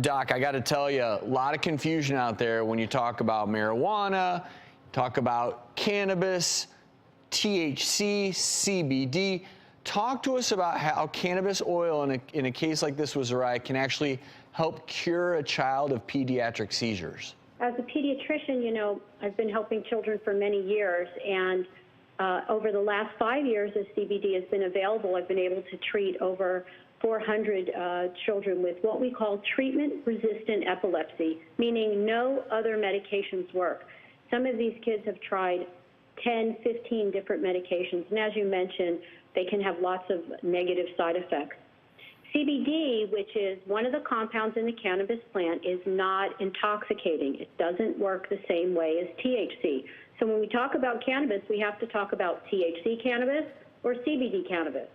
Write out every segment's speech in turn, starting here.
Doc, I got to tell you, a lot of confusion out there when you talk about marijuana, talk about cannabis, THC, CBD. Talk to us about how cannabis oil in a case like this with Zariah can actually help cure a child of pediatric seizures. As a pediatrician, you know, I've been helping children for many years, and over the last 5 years as CBD has been available, I've been able to treat over 400 children with what we call treatment-resistant epilepsy, meaning no other medications work. Some of these kids have tried 10, 15 different medications, and as you mentioned, they can have lots of negative side effects. CBD, which is one of the compounds in the cannabis plant, is not intoxicating. It doesn't work the same way as THC. So when we talk about cannabis, we have to talk about THC cannabis or CBD cannabis,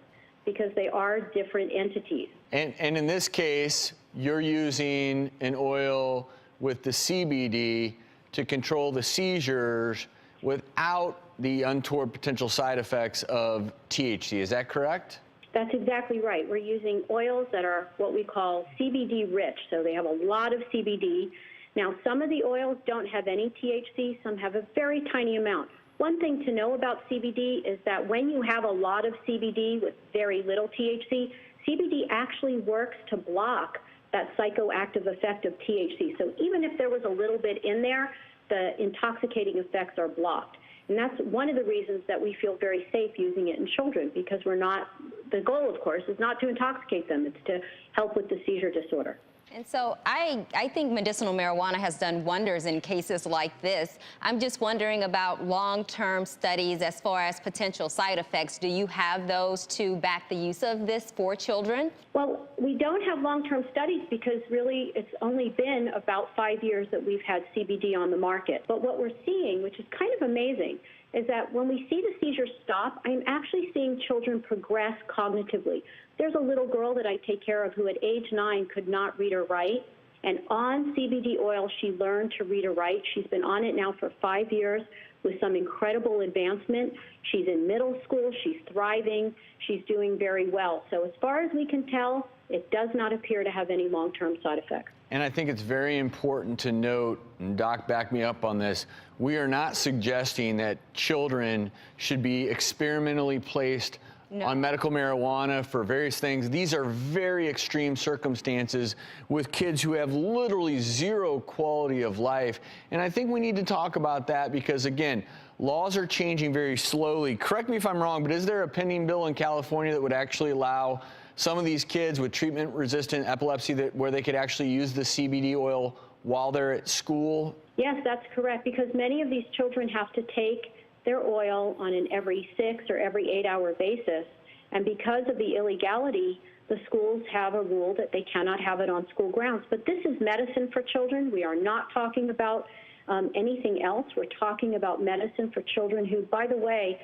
because they are different entities. And in this case, you're using an oil with the CBD to control the seizures without the untoward potential side effects of THC. Is that correct? That's exactly right. We're using oils that are what we call CBD rich, so they have a lot of CBD. Now, some of the oils don't have any THC, some have a very tiny amount. One thing to know about CBD is that when you have a lot of CBD with very little THC, CBD actually works to block that psychoactive effect of THC. So even if there was a little bit in there, the intoxicating effects are blocked. And that's one of the reasons that we feel very safe using it in children, because we're not, the goal, of course, is not to intoxicate them. It's to help with the seizure disorder. And so I think medicinal marijuana has done wonders in cases like this. I'm just wondering about long-term studies as far as potential side effects. Do you have those to back the use of this for children? Well, we don't have long-term studies because really it's only been about 5 years that we've had CBD on the market. But what we're seeing, which is kind of amazing, is that when we see the seizures stop, I'm actually seeing children progress cognitively. There's a little girl that I take care of who at age 9 could not read or write, and on CBD oil she learned to read or write. She's been on it now for 5 years with some incredible advancement. She's in middle school, she's thriving, she's doing very well. So as far as we can tell, it does not appear to have any long-term side effects. And I think it's very important to note, and Doc, back me up on this, we are not suggesting that children should be experimentally placed on medical marijuana for various things. These are very extreme circumstances with kids who have literally zero quality of life. And I think we need to talk about that because, again, laws are changing very slowly. Correct me if I'm wrong, but is there a pending bill in California that would actually allow some of these kids with treatment-resistant epilepsy where they could actually use the CBD oil while they're at school? Yes, that's correct, because many of these children have to take their oil on an every 6 or every 8 hour basis. And because of the illegality, the schools have a rule that they cannot have it on school grounds. But this is medicine for children. We are not talking about anything else. We're talking about medicine for children who, by the way,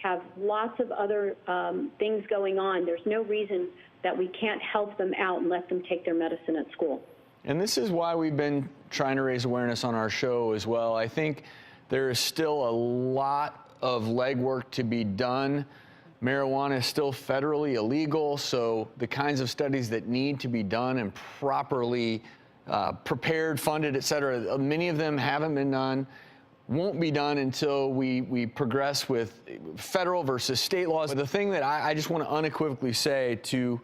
have lots of other things going on. There's no reason that we can't help them out and let them take their medicine at school. And this is why we've been trying to raise awareness on our show as well. I think there is still a lot of legwork to be done. Marijuana is still federally illegal, so the kinds of studies that need to be done and properly prepared, funded, et cetera, many of them haven't been done, won't be done until we progress with federal versus state laws. But the thing that I just want to unequivocally say to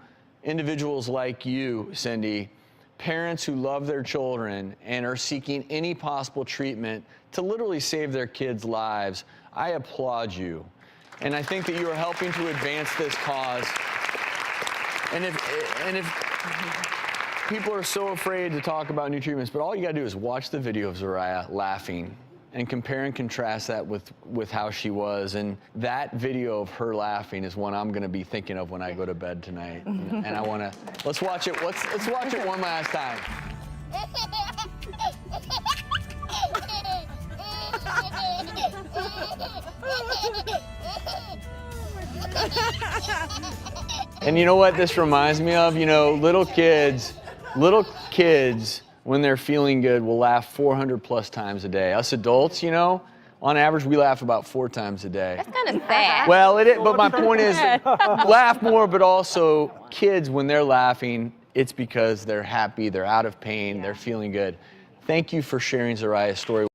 individuals like you, Cindy, parents who love their children and are seeking any possible treatment to literally save their kids' lives, I applaud you. And I think that you are helping to advance this cause. And if people are so afraid to talk about new treatments, but all you gotta do is watch the video of Zariah laughing and compare and contrast that with how she was. And that video of her laughing is one I'm gonna be thinking of when I go to bed tonight. And I wanna, let's watch it, let's watch it one last time. And you know what this reminds me of? You know, little kids, when they're feeling good, will laugh 400 plus times a day. Us adults, you know, on average, we laugh about 4 times a day. That's kind of sad. Well, it is, but my point is, laugh more, but also kids, when they're laughing, it's because they're happy, they're out of pain, they're feeling good. Thank you for sharing Zariah's story.